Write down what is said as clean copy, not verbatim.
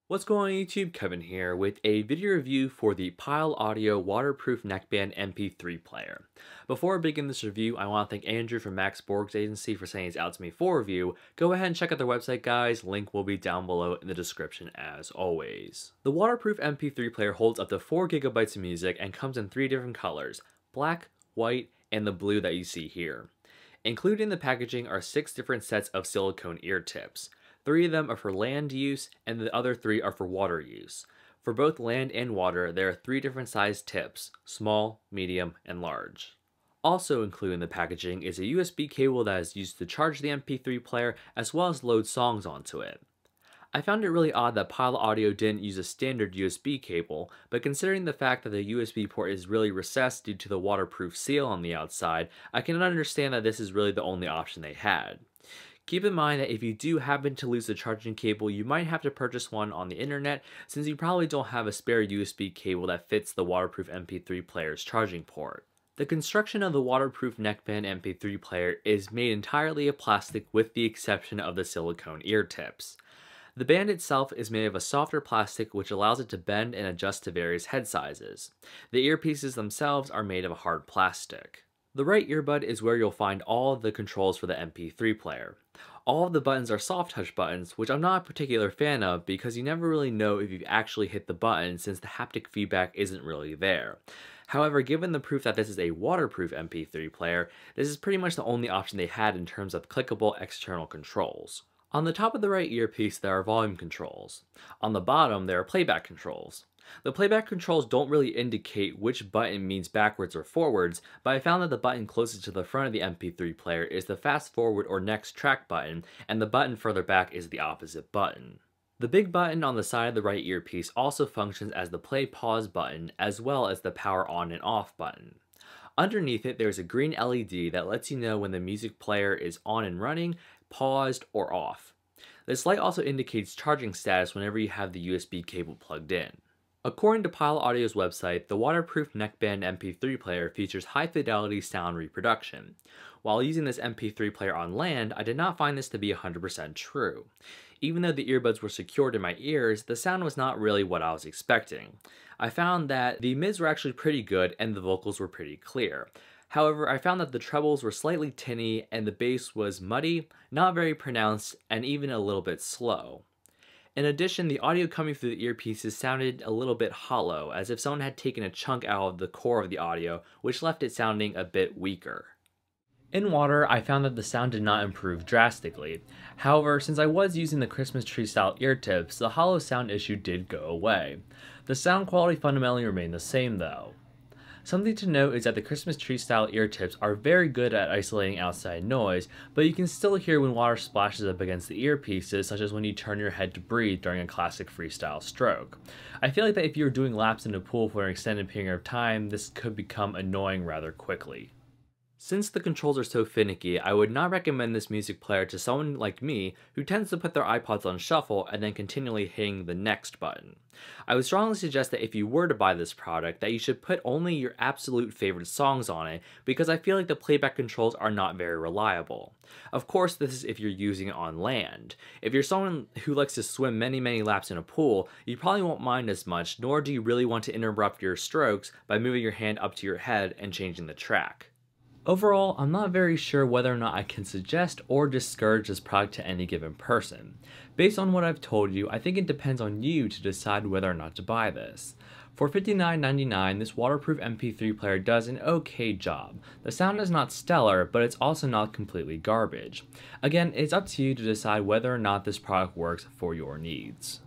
What's going on YouTube? Kevin here with a video review for the Pyle Audio Waterproof Neckband MP3 player. Before I begin this review, I want to thank Andrew from Max Borg's agency for sending this out to me for review. Go ahead and check out their website, guys. Link will be down below in the description as always. The waterproof MP3 player holds up to 4 gigabytes of music and comes in 3 different colors: black, white, and the blue that you see here. Included in the packaging are 6 different sets of silicone ear tips. 3 of them are for land use, and the other 3 are for water use. For both land and water, there are 3 different sized tips: small, medium, and large. Also included in the packaging is a USB cable that is used to charge the MP3 player as well as load songs onto it. I found it really odd that Pyle Audio didn't use a standard USB cable, but considering the fact that the USB port is really recessed due to the waterproof seal on the outside, I can understand that this is really the only option they had. Keep in mind that if you do happen to lose the charging cable, you might have to purchase one on the internet, since you probably don't have a spare USB cable that fits the waterproof MP3 player's charging port. The construction of the waterproof neckband MP3 player is made entirely of plastic with the exception of the silicone ear tips. The band itself is made of a softer plastic which allows it to bend and adjust to various head sizes. The earpieces themselves are made of a hard plastic. The right earbud is where you'll find all of the controls for the MP3 player. All of the buttons are soft touch buttons, which I'm not a particular fan of because you never really know if you've actually hit the button since the haptic feedback isn't really there. However, given the proof that this is a waterproof MP3 player, this is pretty much the only option they had in terms of clickable external controls. On the top of the right earpiece there are volume controls. On the bottom there are playback controls. The playback controls don't really indicate which button means backwards or forwards, but I found that the button closest to the front of the MP3 player is the fast forward or next track button, and the button further back is the opposite button. The big button on the side of the right earpiece also functions as the play pause button as well as the power on and off button. Underneath it there's a green LED that lets you know when the music player is on and running, paused, or off. This light also indicates charging status whenever you have the USB cable plugged in. According to Pyle Audio's website, the waterproof neckband MP3 player features high fidelity sound reproduction. While using this MP3 player on land, I did not find this to be 100% true. Even though the earbuds were secured in my ears, the sound was not really what I was expecting. I found that the mids were actually pretty good and the vocals were pretty clear. However, I found that the trebles were slightly tinny and the bass was muddy, not very pronounced, and even a little bit slow. In addition, the audio coming through the earpieces sounded a little bit hollow, as if someone had taken a chunk out of the core of the audio, which left it sounding a bit weaker. In water, I found that the sound did not improve drastically. However, since I was using the Christmas tree style ear tips, the hollow sound issue did go away. The sound quality fundamentally remained the same though. Something to note is that the Christmas tree style ear tips are very good at isolating outside noise, but you can still hear when water splashes up against the earpieces, such as when you turn your head to breathe during a classic freestyle stroke. I feel like that if you're doing laps in a pool for an extended period of time, this could become annoying rather quickly. Since the controls are so finicky, I would not recommend this music player to someone like me who tends to put their iPods on shuffle and then continually hitting the next button. I would strongly suggest that if you were to buy this product, that you should put only your absolute favorite songs on it, because I feel like the playback controls are not very reliable. Of course, this is if you're using it on land. If you're someone who likes to swim many laps in a pool, you probably won't mind as much, nor do you really want to interrupt your strokes by moving your hand up to your head and changing the track. Overall, I'm not very sure whether or not I can suggest or discourage this product to any given person. Based on what I've told you, I think it depends on you to decide whether or not to buy this. For $59.99, this waterproof MP3 player does an okay job. The sound is not stellar, but it's also not completely garbage. Again, it's up to you to decide whether or not this product works for your needs.